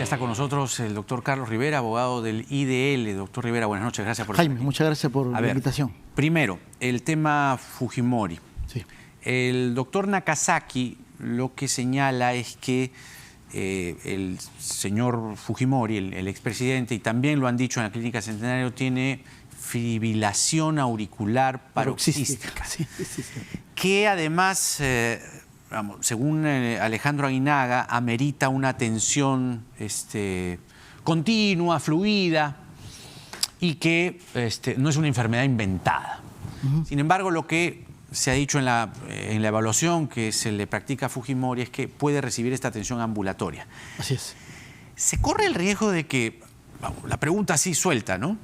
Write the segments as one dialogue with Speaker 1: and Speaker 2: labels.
Speaker 1: está con nosotros el doctor Carlos Rivera, abogado del IDL. Doctor Rivera, buenas noches, gracias por
Speaker 2: Jaime,
Speaker 1: estar aquí.
Speaker 2: muchas gracias por la invitación.
Speaker 1: Primero, el tema Fujimori.
Speaker 2: Sí.
Speaker 1: El doctor Nakazaki lo que señala es que el señor Fujimori, el expresidente, y también lo han dicho en la Clínica Centenario, tiene fibrilación auricular paroxística.
Speaker 2: Sí.
Speaker 1: Que además, según Alejandro Aguinaga, amerita una atención continua, fluida, y que no es una enfermedad inventada. Sin embargo, lo que se ha dicho en la evaluación que se le practica a Fujimori es que puede recibir esta atención ambulatoria.
Speaker 2: Así es.
Speaker 1: Se corre el riesgo de que, la pregunta así suelta, ¿no?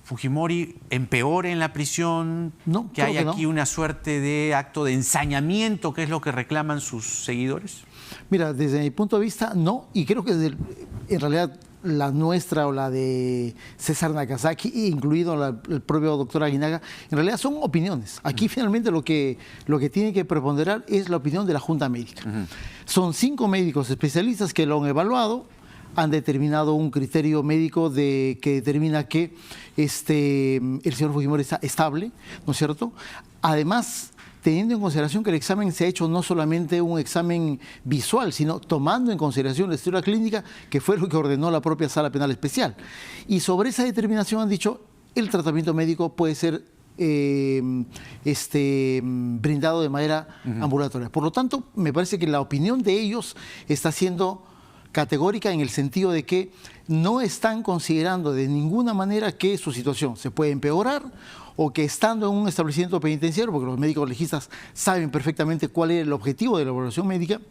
Speaker 1: Fujimori empeore en la prisión,
Speaker 2: no,
Speaker 1: que hay aquí una suerte de acto de ensañamiento, que es lo que reclaman sus seguidores.
Speaker 2: Mira, desde mi punto de vista, no, y creo que en realidad la nuestra o la de César Nakazaki, incluido el propio doctor Aguinaga, en realidad son opiniones. Aquí finalmente lo que tiene que preponderar es la opinión de la Junta Médica. Son 5 médicos especialistas que lo han evaluado, han determinado un criterio médico que determina que el señor Fujimori está estable, ¿no es cierto? Además, teniendo en consideración que el examen se ha hecho no solamente un examen visual, sino tomando en consideración la historia clínica, que fue lo que ordenó la propia Sala Penal Especial. Y sobre esa determinación han dicho, el tratamiento médico puede ser brindado de manera ambulatoria. Por lo tanto, me parece que la opinión de ellos está siendo categórica en el sentido de que no están considerando de ninguna manera que su situación se puede empeorar o que estando en un establecimiento penitenciario, porque los médicos legistas saben perfectamente cuál es el objetivo de la evaluación médica,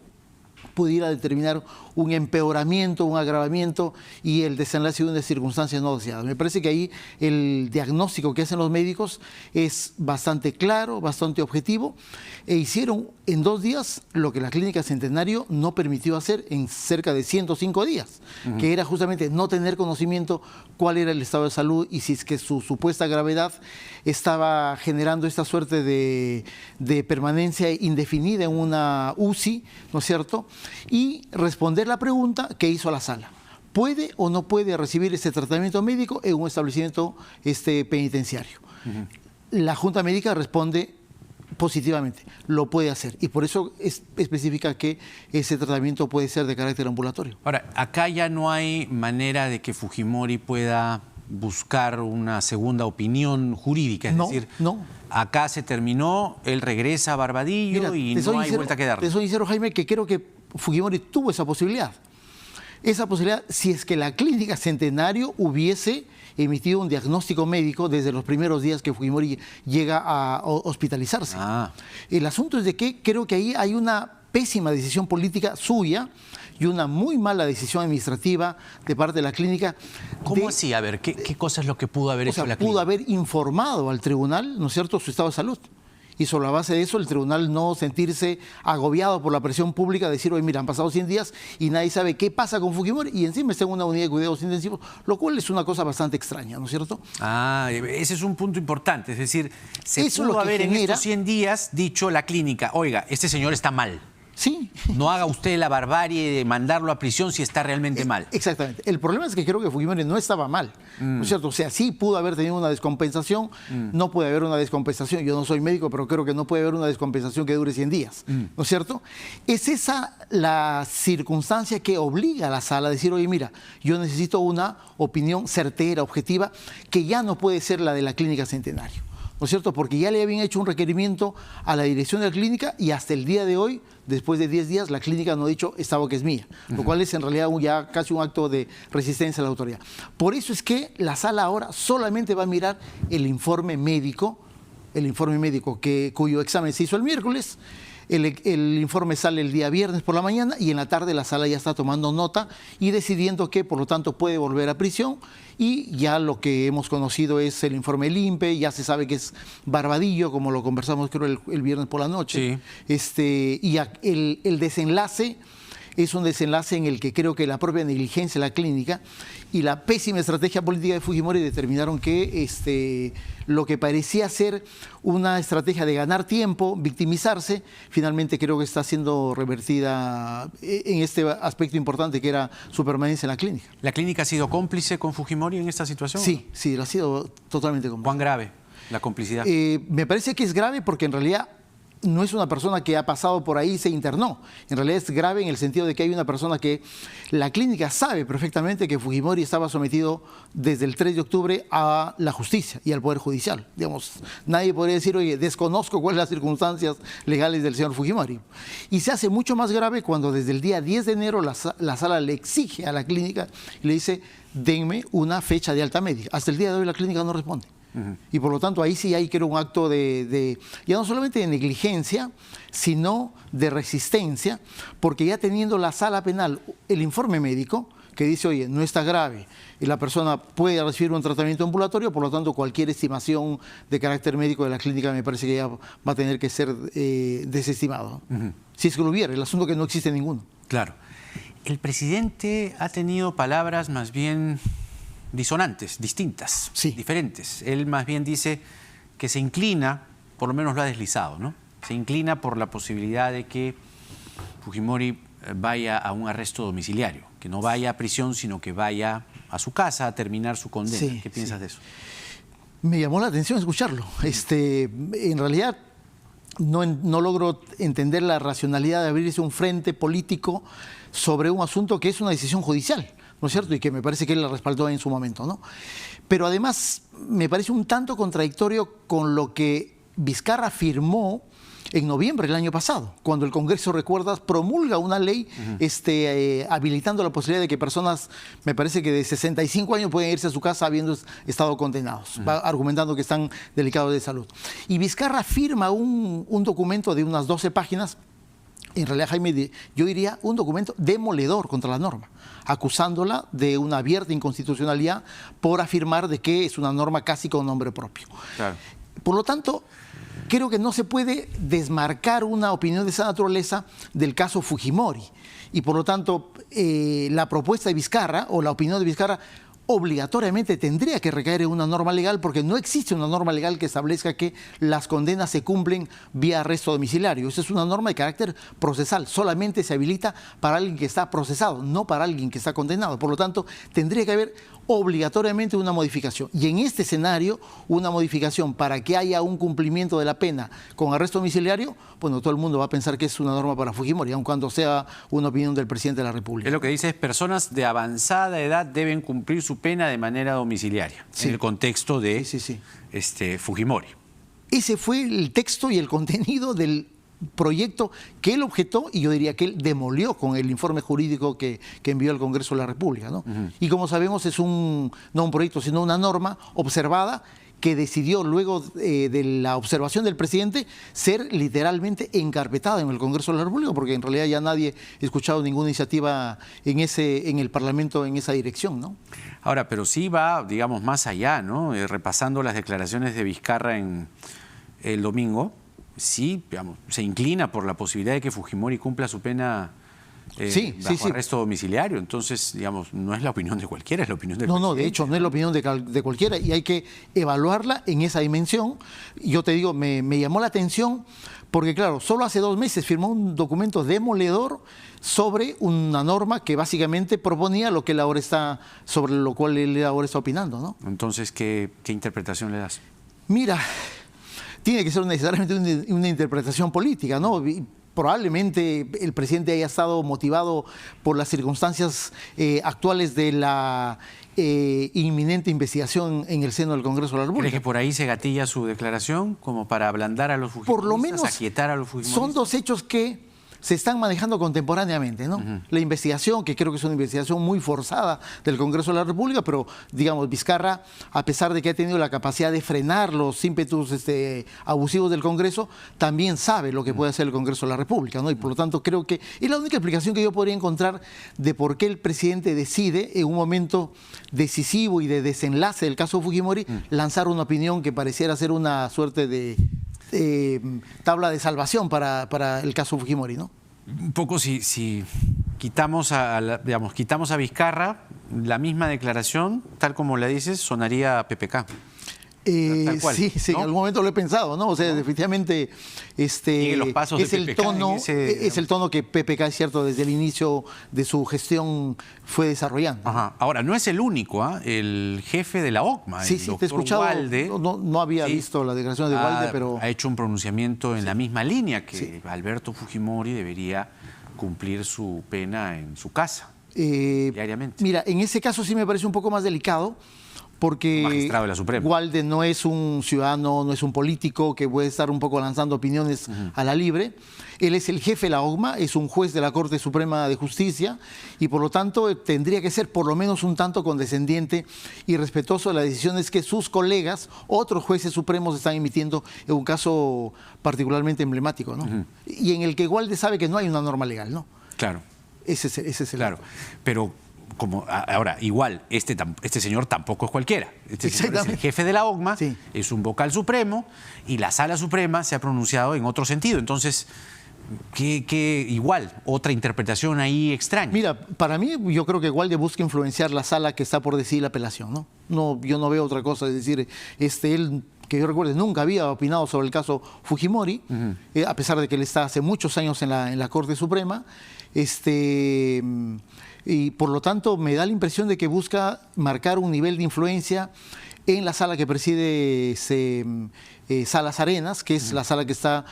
Speaker 2: pudiera determinar un empeoramiento, un agravamiento y el desenlace de una circunstancia no deseada. Me parece que ahí el diagnóstico que hacen los médicos es bastante claro, bastante objetivo, e hicieron en 2 días lo que la Clínica Centenario no permitió hacer en cerca de 105 días, que era justamente no tener conocimiento cuál era el estado de salud y si es que su supuesta gravedad estaba generando esta suerte de permanencia indefinida en una UCI, ¿no es cierto? Y responder la pregunta que hizo la sala. ¿Puede o no puede recibir este tratamiento médico en un establecimiento penitenciario? La Junta Médica responde positivamente, lo puede hacer, y por eso especifica que ese tratamiento puede ser de carácter ambulatorio.
Speaker 1: Ahora, acá ya no hay manera de que Fujimori pueda buscar una segunda opinión jurídica, es decir, acá se terminó, él regresa a Barbadillo. Mira, y no hay vuelta que darle.
Speaker 2: Te soy sincero, Jaime, que creo que Fujimori tuvo esa posibilidad. Esa posibilidad, si es que la Clínica Centenario hubiese emitido un diagnóstico médico desde los primeros días que Fujimori llega a hospitalizarse. El asunto es de que creo que ahí hay una pésima decisión política suya y una muy mala decisión administrativa de parte de la clínica.
Speaker 1: ¿Cómo así? A ver, ¿qué cosa es lo que pudo haber hecho la clínica?
Speaker 2: Pudo haber informado al tribunal, ¿no es cierto?, su estado de salud. Y sobre la base de eso, el tribunal no sentirse agobiado por la presión pública, decir, oye, mira, han pasado 100 días y nadie sabe qué pasa con Fujimori y encima está en una unidad de cuidados intensivos, lo cual es una cosa bastante extraña, ¿no es cierto?
Speaker 1: Ese es un punto importante, es decir, se pudo haber en estos 100 días dicho la clínica, oiga, este señor está mal.
Speaker 2: Sí.
Speaker 1: No haga usted la barbarie de mandarlo a prisión si está realmente mal.
Speaker 2: Exactamente. El problema es que creo que Fujimori no estaba mal, ¿no es cierto? O sea, sí pudo haber tenido una descompensación, no puede haber una descompensación, yo no soy médico, pero creo que no puede haber una descompensación que dure 100 días, ¿no es cierto? Es esa la circunstancia que obliga a la sala a decir, oye, mira, yo necesito una opinión certera, objetiva, que ya no puede ser la de la Clínica Centenario, ¿no es cierto? Porque ya le habían hecho un requerimiento a la dirección de la clínica y hasta el día de hoy, después de 10 días, la clínica no ha dicho esta boca es mía, lo cual es en realidad ya casi un acto de resistencia a la autoridad. Por eso es que la sala ahora solamente va a mirar el informe médico cuyo examen se hizo el miércoles. El informe sale el día viernes por la mañana y en la tarde la sala ya está tomando nota y decidiendo que, por lo tanto, puede volver a prisión, y ya lo que hemos conocido es el informe del INPE, ya se sabe que es Barbadillo, como lo conversamos creo el viernes por la noche. Sí. Y el desenlace es un desenlace en el que creo que la propia negligencia de la clínica y la pésima estrategia política de Fujimori determinaron que lo que parecía ser una estrategia de ganar tiempo, victimizarse, finalmente creo que está siendo revertida en este aspecto importante que era su permanencia en la clínica.
Speaker 1: ¿La clínica ha sido cómplice con Fujimori en esta situación?
Speaker 2: Sí, sí, lo ha sido totalmente cómplice.
Speaker 1: ¿Cuán grave la complicidad?
Speaker 2: Me parece que es grave porque en realidad no es una persona que ha pasado por ahí y se internó. En realidad es grave en el sentido de que hay una persona que la clínica sabe perfectamente que Fujimori estaba sometido desde el 3 de octubre a la justicia y al Poder Judicial. Digamos, nadie podría decir, oye, desconozco cuáles son las circunstancias legales del señor Fujimori. Y se hace mucho más grave cuando desde el día 10 de enero la sala le exige a la clínica y le dice, denme una fecha de alta médica. Hasta el día de hoy la clínica no responde. Y por lo tanto ahí sí hay creo un acto ya no solamente de negligencia, sino de resistencia, porque ya teniendo la sala penal el informe médico que dice, oye, no está grave y la persona puede recibir un tratamiento ambulatorio, por lo tanto cualquier estimación de carácter médico de la clínica me parece que ya va a tener que ser desestimado. Si es que lo hubiera, el asunto es que no existe ninguno.
Speaker 1: Claro. El presidente ha tenido palabras más bien disonantes, distintas,
Speaker 2: sí,
Speaker 1: diferentes. Él más bien dice que se inclina, por lo menos lo ha deslizado, ¿no? Se inclina por la posibilidad de que Fujimori vaya a un arresto domiciliario, que no vaya a prisión, sino que vaya a su casa a terminar su condena.
Speaker 2: Sí,
Speaker 1: ¿Qué piensas de eso?
Speaker 2: Me llamó la atención escucharlo. En realidad no logro entender la racionalidad de abrirse un frente político sobre un asunto que es una decisión judicial, ¿no es cierto? Y que me parece que él la respaldó en su momento, ¿no? Pero además me parece un tanto contradictorio con lo que Vizcarra firmó en noviembre del año pasado, cuando el Congreso, recuerdas, promulga una ley habilitando la posibilidad de que personas, me parece que de 65 años pueden irse a su casa habiendo estado condenados, argumentando que están delicados de salud. Y Vizcarra firma un documento de unas 12 páginas, en realidad, Jaime, yo diría un documento demoledor contra la norma, acusándola de una abierta inconstitucionalidad por afirmar de que es una norma casi con nombre propio.
Speaker 1: Claro.
Speaker 2: Por lo tanto, creo que no se puede desmarcar una opinión de esa naturaleza del caso Fujimori. Y por lo tanto, la propuesta de Vizcarra o la opinión de Vizcarra obligatoriamente tendría que recaer en una norma legal, porque no existe una norma legal que establezca que las condenas se cumplen vía arresto domiciliario. Esa es una norma de carácter procesal, solamente se habilita para alguien que está procesado, no para alguien que está condenado. Por lo tanto, tendría que haber obligatoriamente una modificación. Y en este escenario, una modificación para que haya un cumplimiento de la pena con arresto domiciliario, bueno, todo el mundo va a pensar que es una norma para Fujimori, aun cuando sea una opinión del presidente de la República.
Speaker 1: Es lo que dice es personas de avanzada edad deben cumplir su pena de manera domiciliaria,
Speaker 2: sí,
Speaker 1: en el contexto de Fujimori.
Speaker 2: Ese fue el texto y el contenido del proyecto que él objetó y yo diría que él demolió con el informe jurídico que envió al Congreso de la República, ¿no? Y como sabemos es no un proyecto, sino una norma observada que decidió luego de la observación del presidente ser literalmente encarpetada en el Congreso de la República, porque en realidad ya nadie ha escuchado ninguna iniciativa en el Parlamento en esa dirección, ¿no?
Speaker 1: Ahora, pero sí va, digamos, más allá, ¿no? Repasando las declaraciones de Vizcarra el domingo, sí, digamos, se inclina por la posibilidad de que Fujimori cumpla su pena bajo arresto domiciliario. Entonces, digamos, no es la opinión de cualquiera, es la opinión del presidente.
Speaker 2: No, de hecho, no es la opinión de cualquiera y hay que evaluarla en esa dimensión. Yo te digo, me llamó la atención porque, claro, solo hace 2 meses firmó un documento demoledor sobre una norma que básicamente proponía lo que él ahora sobre lo cual él ahora está opinando, ¿no?
Speaker 1: Entonces, ¿qué interpretación le das?
Speaker 2: Mira, tiene que ser necesariamente una interpretación política, ¿no? Probablemente el presidente haya estado motivado por las circunstancias actuales de la inminente investigación en el seno del Congreso de la República.
Speaker 1: ¿Crees que por ahí se gatilla su declaración como para ablandar a los fujimoristas,
Speaker 2: por lo menos,
Speaker 1: aquietar a los fujimoristas?
Speaker 2: Son 2 hechos que se están manejando contemporáneamente, ¿no? La investigación, que creo que es una investigación muy forzada del Congreso de la República, pero, digamos, Vizcarra, a pesar de que ha tenido la capacidad de frenar los ímpetus abusivos del Congreso, también sabe lo que puede hacer el Congreso de la República, ¿no? Y por lo tanto creo que es la única explicación que yo podría encontrar de por qué el presidente decide, en un momento decisivo y de desenlace del caso Fujimori, lanzar una opinión que pareciera ser una suerte de tabla de salvación para el caso Fujimori, ¿no?
Speaker 1: Un poco si quitamos a Vizcarra, la misma declaración, tal como la dices, sonaría a PPK. Tal cual,
Speaker 2: sí,
Speaker 1: ¿no?
Speaker 2: en algún momento lo he pensado, ¿no? O sea, definitivamente
Speaker 1: Sigue los pasos
Speaker 2: es
Speaker 1: de
Speaker 2: el
Speaker 1: PPK
Speaker 2: tono,
Speaker 1: en ese,
Speaker 2: es el tono que PPK, es cierto, desde el inicio de su gestión fue desarrollando.
Speaker 1: Ajá. Ahora, no es el único, ¿ah? El jefe de la OCMA,
Speaker 2: Sí,
Speaker 1: el
Speaker 2: sí, te he
Speaker 1: doctor
Speaker 2: escuchado.
Speaker 1: Walde,
Speaker 2: No había
Speaker 1: sí,
Speaker 2: visto la declaración de Walde, pero
Speaker 1: ha hecho un pronunciamiento en la misma línea que
Speaker 2: Sí.
Speaker 1: Alberto Fujimori debería cumplir su pena en su casa
Speaker 2: eh,
Speaker 1: diariamente.
Speaker 2: mira, en ese caso sí me parece un poco más delicado, porque
Speaker 1: Magistrado de la Suprema.
Speaker 2: Walde no es un ciudadano, no es un político que puede estar un poco lanzando opiniones a la libre. Él es el jefe de la OCMA, es un juez de la Corte Suprema de Justicia y por lo tanto tendría que ser por lo menos un tanto condescendiente y respetuoso de las decisiones que sus colegas, otros jueces supremos, están emitiendo en un caso particularmente emblemático, ¿no? Y en el que Walde sabe que no hay una norma legal, ¿no?
Speaker 1: Claro,
Speaker 2: Ese es el
Speaker 1: claro. Pero ahora, igual, este señor tampoco es cualquiera. Este señor es el
Speaker 2: Exactamente.
Speaker 1: jefe de la OCMA,
Speaker 2: Sí.
Speaker 1: es un vocal supremo y la Sala Suprema se ha pronunciado en otro sentido. Entonces, igual, otra interpretación ahí extraña.
Speaker 2: Mira, para mí yo creo que Walde busca influenciar la sala que está por decidir la apelación, ¿no? Yo no veo otra cosa, es decir, él, que yo recuerde, nunca había opinado sobre el caso Fujimori, a pesar de que él está hace muchos años en la Corte Suprema, y por lo tanto me da la impresión de que busca marcar un nivel de influencia en la sala que preside Salas Arenas, que es la sala que está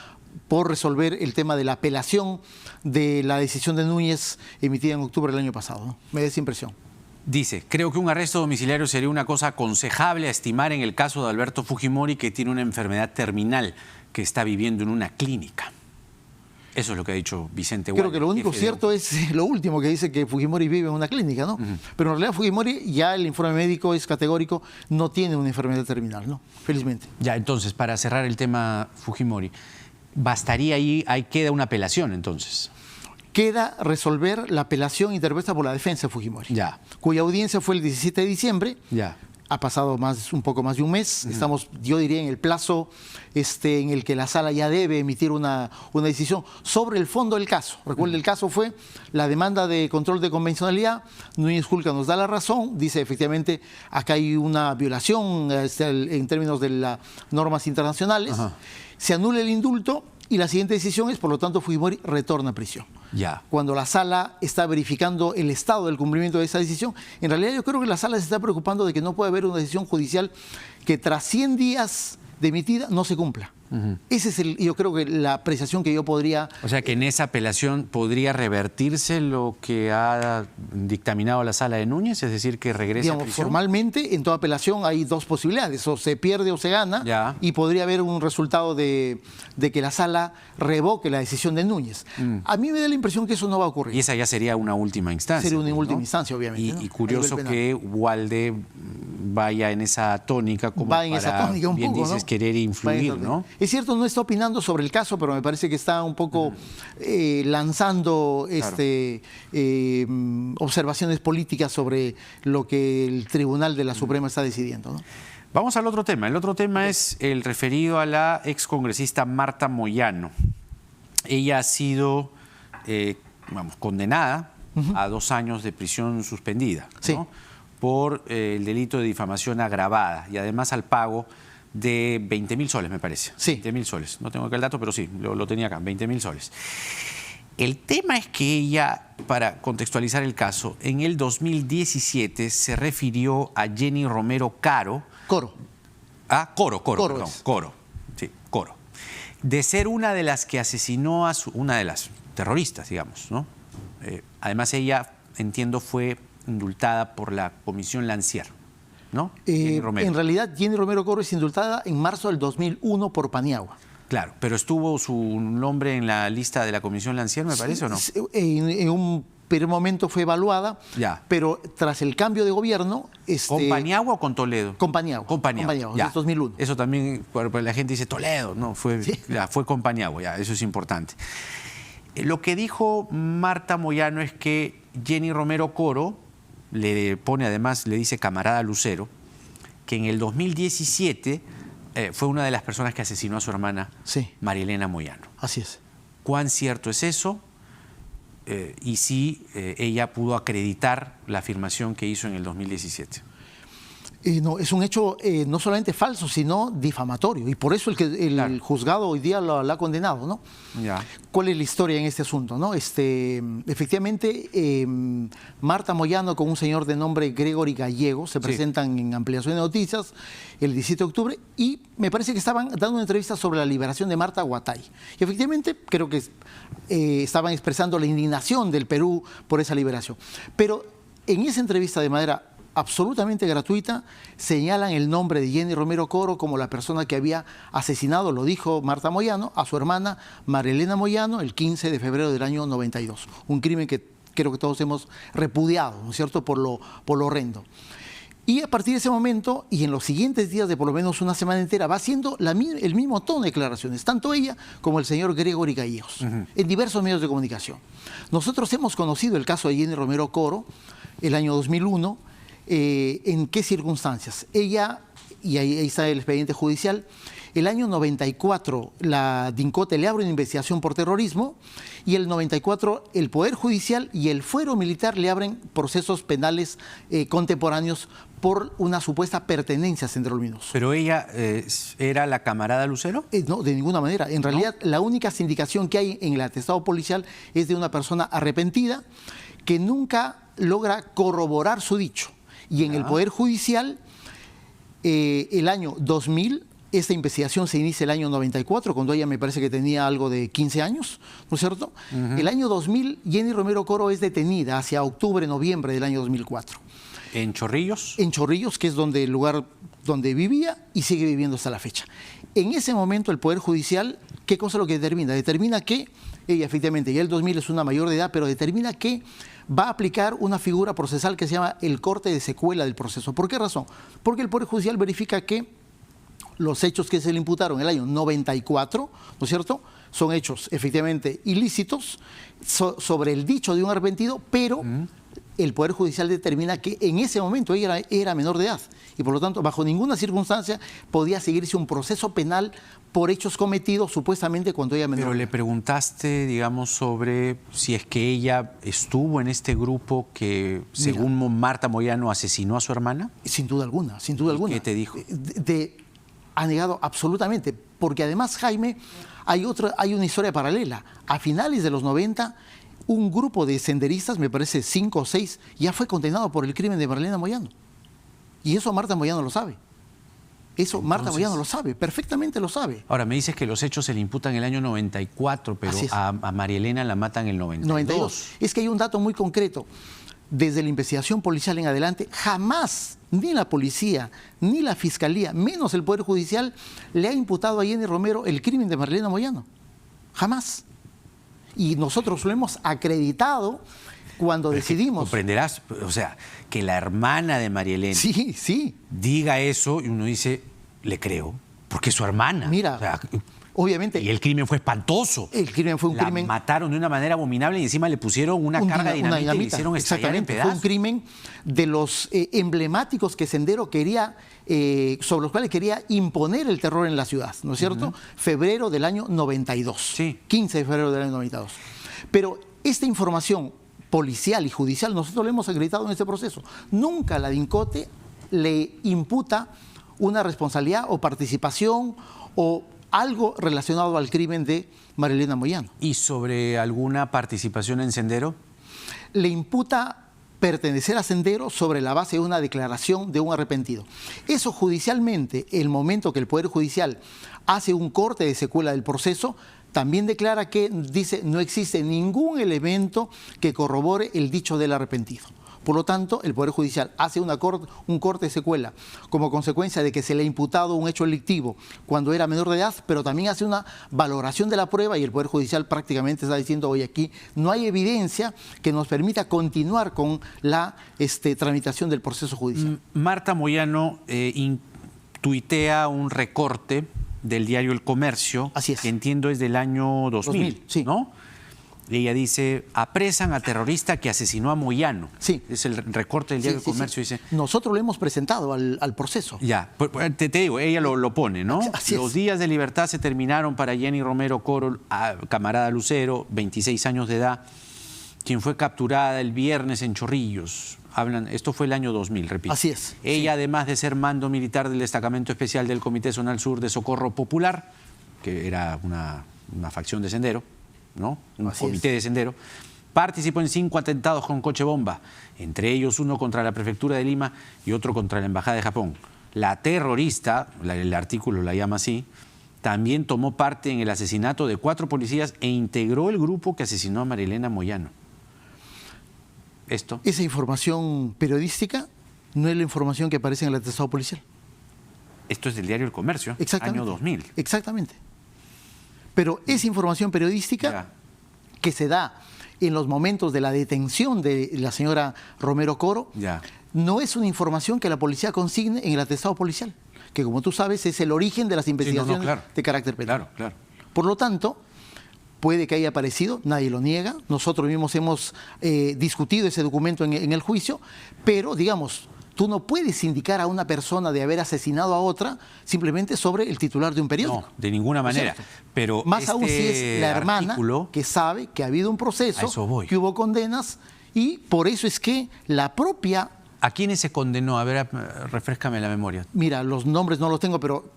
Speaker 2: por resolver el tema de la apelación de la decisión de Núñez emitida en octubre del año pasado, ¿no? Me da esa impresión.
Speaker 1: Dice, creo que un arresto domiciliario sería una cosa aconsejable a estimar en el caso de Alberto Fujimori, que tiene una enfermedad terminal que está viviendo en una clínica. Eso es lo que ha dicho Vicente Walde.
Speaker 2: Creo que lo único cierto es lo último que dice, que Fujimori vive en una clínica, ¿no? Pero en realidad Fujimori, ya el informe médico es categórico, no tiene una enfermedad terminal, ¿no? Felizmente.
Speaker 1: Ya, entonces, para cerrar el tema Fujimori, bastaría ahí queda una apelación entonces.
Speaker 2: Queda resolver la apelación interpuesta por la defensa de Fujimori,
Speaker 1: Ya.
Speaker 2: cuya audiencia fue el 17 de diciembre.
Speaker 1: Ya.
Speaker 2: Ha pasado un poco más de un mes. Estamos, yo diría, en el plazo en el que la sala ya debe emitir una decisión sobre el fondo del caso. Recuerden, el caso fue la demanda de control de convencionalidad. Núñez Julca nos da la razón, dice efectivamente acá hay una violación en términos de las normas internacionales.
Speaker 1: Ajá.
Speaker 2: Se anula el indulto y la siguiente decisión es, por lo tanto, Fujimori retorna a prisión.
Speaker 1: Ya.
Speaker 2: Cuando la sala está verificando el estado del cumplimiento de esa decisión, en realidad yo creo que la sala se está preocupando de que no puede haber una decisión judicial que tras 100 días de emitida no se cumpla. Ese es yo creo que la apreciación que yo podría...
Speaker 1: O sea que en esa apelación podría revertirse lo que ha dictaminado la sala de Núñez, es decir, que regrese a
Speaker 2: Digamos,
Speaker 1: prisión.
Speaker 2: formalmente, en toda apelación hay dos posibilidades, o se pierde o se gana,
Speaker 1: Ya.
Speaker 2: y podría haber un resultado de que la sala revoque la decisión de Núñez. A mí me da la impresión que eso no va a ocurrir.
Speaker 1: Y esa ya sería una última instancia.
Speaker 2: Sería una
Speaker 1: ¿no?
Speaker 2: última instancia, obviamente, ¿no?
Speaker 1: Y
Speaker 2: A
Speaker 1: curioso
Speaker 2: nivel penal.
Speaker 1: que Walde vaya en esa tónica como
Speaker 2: Va en
Speaker 1: para,
Speaker 2: esa tónica un
Speaker 1: bien
Speaker 2: poco,
Speaker 1: dices,
Speaker 2: ¿no?
Speaker 1: querer
Speaker 2: Va en
Speaker 1: influir,
Speaker 2: esa tónica.
Speaker 1: ¿no?
Speaker 2: Es cierto, no está opinando sobre el caso, pero me parece que está un poco lanzando observaciones políticas sobre lo que el Tribunal de la Suprema está decidiendo, ¿no?
Speaker 1: Vamos al otro tema. El otro tema es el referido a la excongresista Marta Moyano. Ella ha sido condenada a 2 años de prisión suspendida,
Speaker 2: Sí.
Speaker 1: ¿no? Por el delito de difamación agravada y además al pago de 20.000 soles, me parece.
Speaker 2: Sí.
Speaker 1: 20.000 soles. No tengo acá el dato, pero sí, lo tenía acá, 20.000 soles. El tema es que ella, para contextualizar el caso, en el 2017 se refirió a Jenny Romero Caro.
Speaker 2: Coro.
Speaker 1: Coro, perdón,
Speaker 2: es.
Speaker 1: Coro. Sí, Coro. De ser una de las que asesinó a una de las terroristas, digamos, ¿no? Además, ella, entiendo, fue indultada por la Comisión Lancier, ¿no? Jenny Romero.
Speaker 2: En realidad, Jenny Romero Coro es indultada en marzo del 2001 por Paniagua.
Speaker 1: Claro, pero estuvo su nombre en la lista de la Comisión Lancier, me parece, ¿o no?
Speaker 2: En un primer momento fue evaluada,
Speaker 1: Ya.
Speaker 2: pero tras el cambio de gobierno...
Speaker 1: ¿Con Paniagua o con Toledo?
Speaker 2: Con Paniagua.
Speaker 1: Con Paniagua,
Speaker 2: Con Paniagua,
Speaker 1: ya.
Speaker 2: es 2001.
Speaker 1: Eso también, pues la gente dice Toledo, no, fue con Paniagua, ya, eso es importante. Lo que dijo Marta Moyano es que Jenny Romero Coro le pone, además, le dice camarada Lucero, que en el 2017 fue una de las personas que asesinó a su hermana
Speaker 2: Sí.
Speaker 1: María Elena Moyano.
Speaker 2: Así es.
Speaker 1: ¿Cuán cierto es eso? y si ella pudo acreditar la afirmación que hizo en el 2017.
Speaker 2: No, es un hecho no solamente falso, sino difamatorio. Y por eso el juzgado hoy día la ha condenado, ¿no?
Speaker 1: Ya.
Speaker 2: ¿Cuál es la historia en este asunto, no? Efectivamente, Marta Moyano con un señor de nombre Gregory Gallego se presentan en Ampliación de Noticias el 17 de octubre y me parece que estaban dando una entrevista sobre la liberación de Marta Huatay. Y efectivamente, creo que estaban expresando la indignación del Perú por esa liberación. Pero en esa entrevista de manera absolutamente gratuita, señalan el nombre de Jenny Romero Coro como la persona que había asesinado, lo dijo Marta Moyano, a su hermana María Elena Moyano el 15 de febrero del año 92. Un crimen que creo que todos hemos repudiado, ¿no es cierto?, por lo horrendo. Y a partir de ese momento, y en los siguientes días de por lo menos una semana entera, va haciendo el mismo tono de declaraciones, tanto ella como el señor Gregory Gallegos, en diversos medios de comunicación. Nosotros hemos conocido el caso de Jenny Romero Coro el año 2001, ¿en qué circunstancias? Ella, y ahí está el expediente judicial, el año 94 la DINCOTE le abre una investigación por terrorismo y el 94 el Poder Judicial y el Fuero Militar le abren procesos penales contemporáneos por una supuesta pertenencia a Sendero Luminoso.
Speaker 1: ¿Pero ella era la camarada Lucero?
Speaker 2: No, de ninguna manera. En realidad, la única sindicación que hay en el atestado policial es de una persona arrepentida que nunca logra corroborar su dicho. Y en el Poder Judicial, el año 2000, esta investigación se inicia el año 94, cuando ella me parece que tenía algo de 15 años, ¿no es cierto? El año 2000, Jenny Romero Coro es detenida hacia octubre, noviembre del año 2004.
Speaker 1: ¿En Chorrillos? En
Speaker 2: Chorrillos, que es el lugar donde vivía y sigue viviendo hasta la fecha. En ese momento, el Poder Judicial, ¿qué cosa es lo que determina? Determina que ella, efectivamente, ya el 2000 es una mayor de edad, pero determina que va a aplicar una figura procesal que se llama el corte de secuela del proceso. ¿Por qué razón? Porque el Poder Judicial verifica que los hechos que se le imputaron en el año 94, ¿no es cierto?, son hechos efectivamente ilícitos sobre el dicho de un arrepentido, pero el Poder Judicial determina que en ese momento ella era menor de edad y por lo tanto bajo ninguna circunstancia podía seguirse un proceso penal por hechos cometidos supuestamente cuando ella menor.
Speaker 1: Pero le preguntaste, digamos, sobre si es que ella estuvo en este grupo que, según Marta Moyano, asesinó a su hermana.
Speaker 2: Sin duda alguna, sin duda alguna.
Speaker 1: ¿Qué te dijo?
Speaker 2: Ha negado absolutamente, porque además, Jaime, hay una historia paralela. A finales de los 90, un grupo de senderistas, me parece 5 o 6, ya fue condenado por el crimen de María Elena Moyano. Y eso Marta Moyano lo sabe. Eso entonces, Marta Moyano lo sabe, perfectamente lo sabe.
Speaker 1: Ahora, me dices que los hechos se le imputan en el año 94, pero a María Elena la matan en el 92.
Speaker 2: Es que hay un dato muy concreto. Desde la investigación policial en adelante, jamás ni la policía, ni la fiscalía, menos el Poder Judicial, le ha imputado a Jenny Romero el crimen de María Elena Moyano. Jamás. Y nosotros lo hemos acreditado cuando decidimos.
Speaker 1: Comprenderás, o sea, que la hermana de María Elena diga eso y uno dice, le creo, porque es su hermana.
Speaker 2: Mira, o sea, obviamente.
Speaker 1: Y el crimen fue espantoso.
Speaker 2: El crimen fue un crimen.
Speaker 1: La mataron de una manera abominable y encima le pusieron una carga de dinamita y le hicieron estallar en pedazos.
Speaker 2: Fue un crimen de los emblemáticos que Sendero quería, sobre los cuales quería imponer el terror en la ciudad, ¿no es cierto? Febrero del año 92. 15 de febrero del año 92. Pero esta información policial y judicial nosotros lo hemos acreditado en este proceso. Nunca la DINCOTE le imputa una responsabilidad o participación o algo relacionado al crimen de María Elena Moyano.
Speaker 1: ¿Y sobre alguna participación en Sendero?
Speaker 2: Le imputa pertenecer a Sendero sobre la base de una declaración de un arrepentido. Eso judicialmente, el momento que el Poder Judicial hace un corte de secuela del proceso, también declara que, dice, no existe ningún elemento que corrobore el dicho del arrepentido. Por lo tanto, el Poder Judicial hace un corte de secuela como consecuencia de que se le ha imputado un hecho delictivo cuando era menor de edad, pero también hace una valoración de la prueba y el Poder Judicial prácticamente está diciendo, oye, aquí no hay evidencia que nos permita continuar con la tramitación del proceso judicial.
Speaker 1: Marta Moyano tuitea un recorte del diario El Comercio, que entiendo es del año 2000, ¿no? Ella dice, apresan a terrorista que asesinó a Moyano.
Speaker 2: Sí.
Speaker 1: Es el recorte del diario El Comercio. Dice,
Speaker 2: nosotros lo hemos presentado al proceso.
Speaker 1: Ya, te digo, ella lo pone, ¿no? Los días de libertad se terminaron para Jenny Romero Coro, camarada Lucero, 26 años de edad. quien fue capturada el viernes en Chorrillos. Esto fue el año 2000, repito.
Speaker 2: Así es.
Speaker 1: Ella, además de ser mando militar del destacamento especial del Comité Zonal Sur de Socorro Popular, que era una facción de Sendero, ¿no? Un comité de Sendero, participó en 5 atentados con coche bomba, entre ellos uno contra la prefectura de Lima y otro contra la embajada de Japón. La terrorista, el artículo la llama así, también tomó parte en el asesinato de 4 policías e integró el grupo que asesinó a Marilena Moyano.
Speaker 2: Esa información periodística no es la información que aparece en el atestado policial.
Speaker 1: Esto es del diario El Comercio, año 2000.
Speaker 2: Exactamente. Pero esa información periodística que se da en los momentos de la detención de la señora Romero Coro, no es una información que la policía consigne en el atestado policial, que como tú sabes es el origen de las investigaciones de carácter penal.
Speaker 1: Claro.
Speaker 2: Por lo tanto, puede que haya aparecido, nadie lo niega, nosotros mismos hemos discutido ese documento en el juicio, pero digamos, tú no puedes indicar a una persona de haber asesinado a otra simplemente sobre el titular de un periódico.
Speaker 1: No, de ninguna manera. Pero
Speaker 2: más aún si es la hermana que sabe que ha habido un proceso, que hubo condenas, y por eso es que la propia...
Speaker 1: ¿A quiénes se condenó? A ver, refréscame la memoria.
Speaker 2: Mira, los nombres no los tengo, pero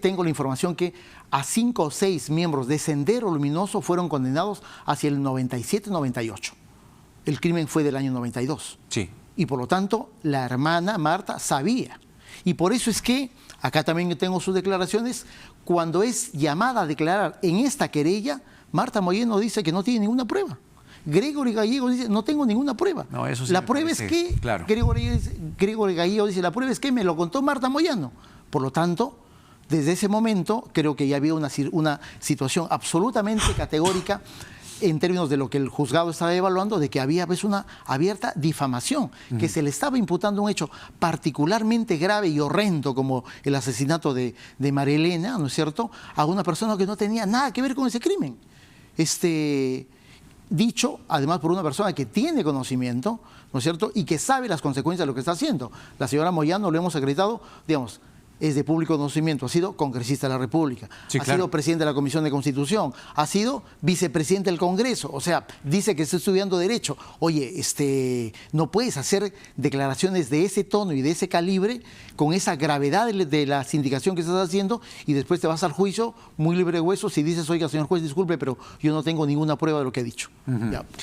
Speaker 2: tengo la información que a 5 o 6 miembros de Sendero Luminoso fueron condenados hacia el 97-98. El crimen fue del año 92.
Speaker 1: Sí.
Speaker 2: Y por lo tanto, la hermana Marta sabía. Y por eso es que, acá también tengo sus declaraciones, cuando es llamada a declarar en esta querella, Marta Moyano dice que no tiene ninguna prueba. Gregory Gallego dice, no tengo ninguna prueba.
Speaker 1: No, eso sí
Speaker 2: la prueba es que, Gregory Gallego dice, la prueba es que me lo contó Marta Moyano. Por lo tanto, desde ese momento, creo que ya había una situación absolutamente categórica en términos de lo que el juzgado estaba evaluando, de que había pues, una abierta difamación, que se le estaba imputando un hecho particularmente grave y horrendo como el asesinato de Marilena, ¿no es cierto?, a una persona que no tenía nada que ver con ese crimen. Dicho, además, por una persona que tiene conocimiento, ¿no es cierto?, y que sabe las consecuencias de lo que está haciendo. La señora Moyano, lo hemos acreditado, digamos, es de público conocimiento, ha sido congresista de la República, ha sido presidente de la Comisión de Constitución, ha sido vicepresidente del Congreso, o sea, dice que está estudiando Derecho. Oye, no puedes hacer declaraciones de ese tono y de ese calibre, con esa gravedad de la sindicación que estás haciendo, y después te vas al juicio muy libre de huesos y dices, oiga, señor juez, disculpe, pero yo no tengo ninguna prueba de lo que he dicho.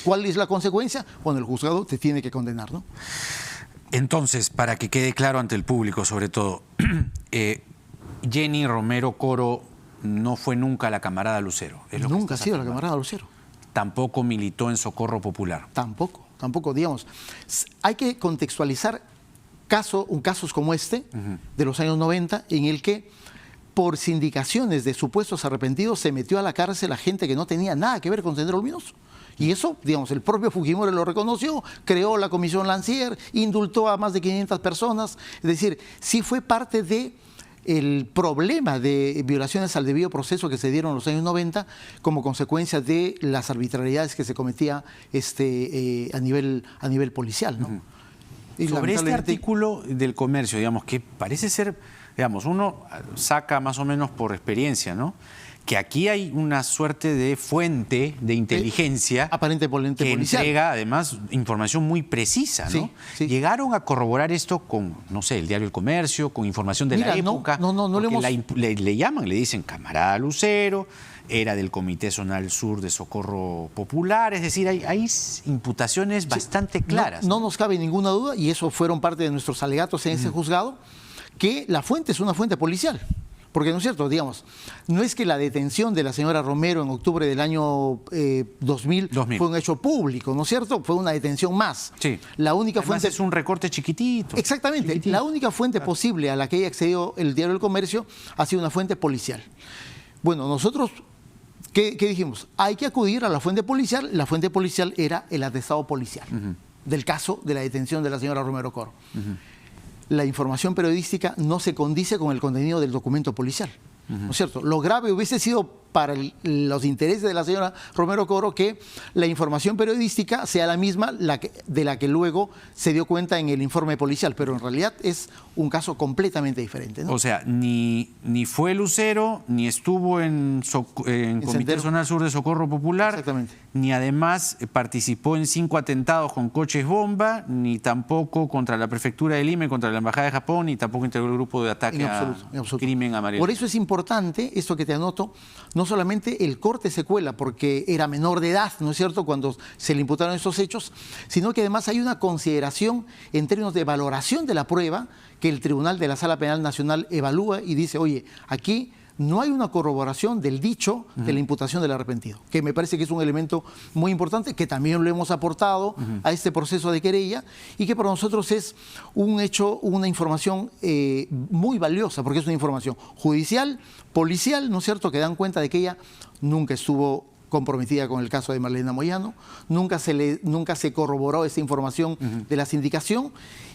Speaker 2: ¿Cuál es la consecuencia? Bueno, el juzgado te tiene que condenar, ¿no?
Speaker 1: Entonces, para que quede claro ante el público, sobre todo, Jenny Romero Coro no fue nunca la camarada Lucero.
Speaker 2: Nunca ha sido la camarada Lucero.
Speaker 1: Tampoco militó en Socorro Popular.
Speaker 2: Tampoco, digamos. Hay que contextualizar casos como este, de los años 90, en el que por sindicaciones de supuestos arrepentidos se metió a la cárcel a gente que no tenía nada que ver con Sendero Luminoso. Y eso, digamos, el propio Fujimori lo reconoció, creó la Comisión Lancier, indultó a más de 500 personas. Es decir, sí fue parte del problema de violaciones al debido proceso que se dieron en los años 90 como consecuencia de las arbitrariedades que se cometía a nivel policial, ¿no? Y
Speaker 1: sobre este artículo del Comercio, digamos, que parece ser, digamos, uno saca más o menos por experiencia, ¿no?, que aquí hay una suerte de fuente de inteligencia
Speaker 2: aparentemente
Speaker 1: que
Speaker 2: policial.
Speaker 1: Entrega, además, información muy precisa, ¿no?
Speaker 2: Sí.
Speaker 1: Llegaron a corroborar esto con, no sé, el diario El Comercio, con información de la época.
Speaker 2: No
Speaker 1: le llaman, le dicen camarada Lucero, era del Comité Zonal Sur de Socorro Popular, es decir, hay imputaciones bastante claras.
Speaker 2: No nos cabe ninguna duda, y eso fueron parte de nuestros alegatos en ese juzgado, que la fuente es una fuente policial. Porque no es cierto, digamos, no es que la detención de la señora Romero en octubre del año 2000 fue un hecho público, ¿no es cierto? Fue una detención más.
Speaker 1: Sí.
Speaker 2: La única fuente
Speaker 1: es un recorte chiquitito.
Speaker 2: Exactamente. Chiquitito. La única fuente posible a la que haya accedido el diario El Comercio ha sido una fuente policial. Bueno, nosotros, ¿qué dijimos? Hay que acudir a la fuente policial. La fuente policial era el atestado policial del caso de la detención de la señora Romero Coro. La información periodística no se condice con el contenido del documento policial, ¿no es cierto? Lo grave hubiese sido para los intereses de la señora Romero Coro que la información periodística sea la misma de la que luego se dio cuenta en el informe policial, pero en realidad es un caso completamente diferente, ¿no?
Speaker 1: O sea, ni fue Lucero, ni estuvo en Comité
Speaker 2: Sendero.
Speaker 1: Zonal Sur de Socorro Popular,
Speaker 2: Exactamente.
Speaker 1: ni además participó en 5 atentados con coches bomba, ni tampoco contra la Prefectura de Lima y contra la Embajada de Japón, ni tampoco integró el grupo de ataque
Speaker 2: En
Speaker 1: a
Speaker 2: absoluto.
Speaker 1: crimen a María
Speaker 2: Por
Speaker 1: Elena.
Speaker 2: eso es importante esto que te anoto, no solamente el corte secuela, porque era menor de edad, ¿no es cierto?, cuando se le imputaron estos hechos, sino que además hay una consideración en términos de valoración de la prueba que el Tribunal de la Sala Penal Nacional evalúa y dice, oye, aquí no hay una corroboración del dicho de la imputación del arrepentido, que me parece que es un elemento muy importante, que también lo hemos aportado a este proceso de querella y que para nosotros es un hecho, una información muy valiosa, porque es una información judicial, policial, ¿no es cierto?, que dan cuenta de que ella nunca estuvo comprometida con el caso de Marlene Moyano, nunca se corroboró esa información de la sindicación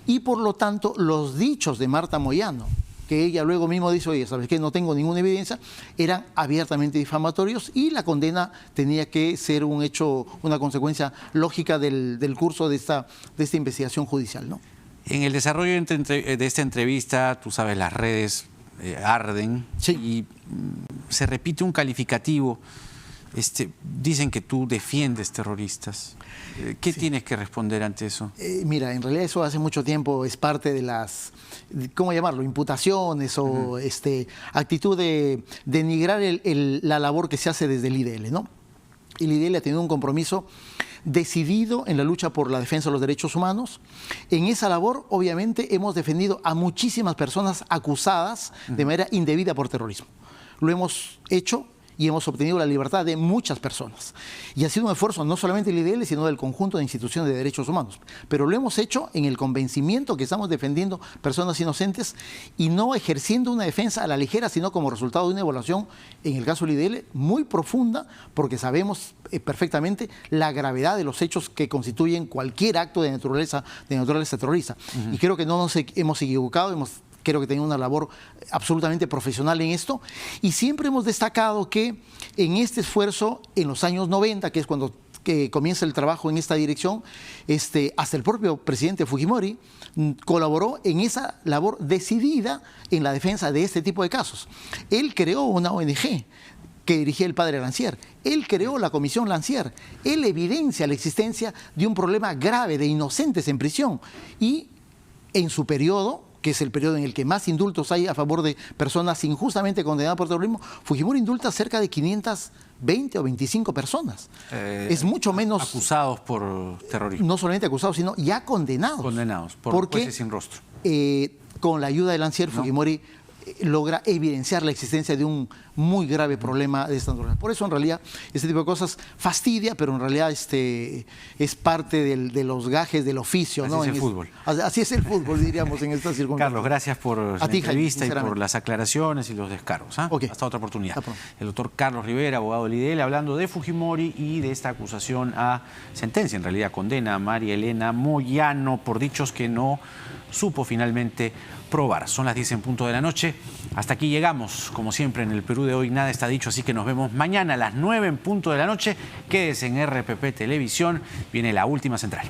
Speaker 2: y por lo tanto los dichos de Marta Moyano, que ella luego mismo dice, oye, ¿sabes qué? No tengo ninguna evidencia, eran abiertamente difamatorios y la condena tenía que ser un hecho, una consecuencia lógica del curso de esta investigación judicial, ¿no?
Speaker 1: En el desarrollo de esta entrevista, tú sabes, las redes arden
Speaker 2: Sí.
Speaker 1: y se repite un calificativo. Dicen que tú defiendes terroristas. ¿Qué tienes que responder ante eso?
Speaker 2: Mira, en realidad eso hace mucho tiempo es parte de las, ¿cómo llamarlo?, imputaciones o actitud de denigrar la labor que se hace desde el IDL, ¿no? El IDL ha tenido un compromiso decidido en la lucha por la defensa de los derechos humanos. En esa labor, obviamente, hemos defendido a muchísimas personas acusadas de manera indebida por terrorismo. Lo hemos hecho y hemos obtenido la libertad de muchas personas. Y ha sido un esfuerzo no solamente del IDL, sino del conjunto de instituciones de derechos humanos. Pero lo hemos hecho en el convencimiento que estamos defendiendo personas inocentes y no ejerciendo una defensa a la ligera, sino como resultado de una evaluación, en el caso del IDL, muy profunda, porque sabemos perfectamente la gravedad de los hechos que constituyen cualquier acto de naturaleza terrorista. Y creo que no nos hemos equivocado, creo que tenía una labor absolutamente profesional en esto y siempre hemos destacado que en este esfuerzo, en los años 90, que es cuando comienza el trabajo en esta dirección, hasta el propio presidente Fujimori colaboró en esa labor decidida en la defensa de este tipo de casos. Él creó una ONG que dirigía el padre Lancier. Él creó la Comisión Lancier. Él evidencia la existencia de un problema grave de inocentes en prisión y en su periodo, que es el periodo en el que más indultos hay a favor de personas injustamente condenadas por terrorismo, Fujimori indulta cerca de 520 o 25 personas. Es mucho menos...
Speaker 1: Acusados por terrorismo.
Speaker 2: No solamente acusados, sino ya condenados.
Speaker 1: Condenados por jueces sin rostro.
Speaker 2: Con la ayuda de Lancier, Fujimori logra evidenciar la existencia de un muy grave problema de esta naturaleza. Por eso, en realidad, este tipo de cosas fastidia, pero en realidad es parte de los gajes del oficio.
Speaker 1: Así
Speaker 2: ¿no?
Speaker 1: es el fútbol.
Speaker 2: Así es el fútbol, diríamos, en estas circunstancias.
Speaker 1: Carlos, gracias por la
Speaker 2: ti,
Speaker 1: entrevista y
Speaker 2: Jaime,
Speaker 1: por las aclaraciones y los descargos.
Speaker 2: Okay.
Speaker 1: Hasta otra oportunidad.
Speaker 2: Hasta pronto.
Speaker 1: El doctor Carlos Rivera, abogado del IDL, hablando de Fujimori y de esta acusación a sentencia, en realidad condena a María Elena Moyano por dichos que no supo finalmente probar. Son las 10 en punto de la noche. Hasta aquí llegamos. Como siempre, en el Perú de hoy nada está dicho, así que nos vemos mañana a las 9 en punto de la noche. Quédese en RPP Televisión. Viene la última central.